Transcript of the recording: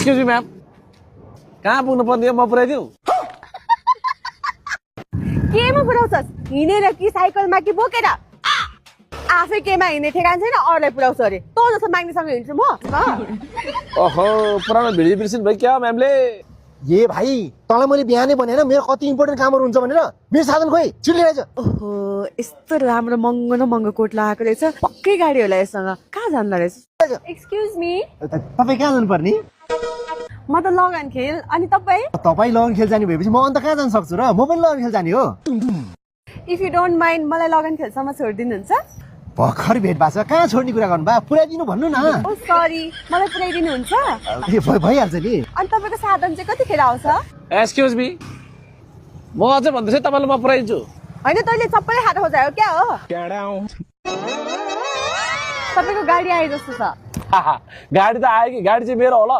Excuse me ma'am, कहाँ पुग्नु पर्ने म पुऱ्याइदिउँ? केमा पुऱ्याउँछस्? हिँडेर कि साइकलमा कि बोकेर? आफै केमा हिँड्ने ठेगान छैन, अरूलाई पुऱ्याउँछ अरे। तँ जस्तो माग्नेसँग हिँड्छु म? ओहो, पुरानो भिडी बिर्सिनु भयो क्या म्यामले? ए भाइ, तँलाई मैले बिहानै भनेर मेरो कति इम्पोर्टेन्ट कामहरू हुन्छ भनेर। मेरो साधन खोइ, छिटो ल्याइज। ओहो, यस्तो राम्रो महँगो न महँगो कोट लगाएको रहेछ। पक्कै गाडी होला यससँग। कहाँ जान्दा रहेछ? एक्सक्युज मी, तपाईँ कहाँ जानुपर्ने? म त लगन खेल, अनि तपाईँ? तपाईँ लगन खेल जाने भएपछि म अन्त कहाँ जान सक्छु र? म पनि लगन खेल जाने हो। इफ यु डोन्ट माइन्ड, मलाई लगन खेलसम्म छोडिदिनुहुन्छ? भर्खर भेट भएको छ, कहाँ छोड्ने कुरा गर्नु बा? पुऱ्याइदिनु भन्नु न। ओ सरी, मलाई पुऱ्याइदिनुहुन्छ? भइहाल्छ नि। अनि तपाईँको साधन चाहिँ कतिखेर आउँछ? एक्सक्युज मी, म अझै भन्दैछु तपाईँलाई म पुऱ्याइदिन्छु। होइन, तैँले सबैले हात खोजायो क्या हो? तपाईँको गाडी आए जस्तो छ। गाडी त आयो कि, गाडी चाहिँ मेरो होला।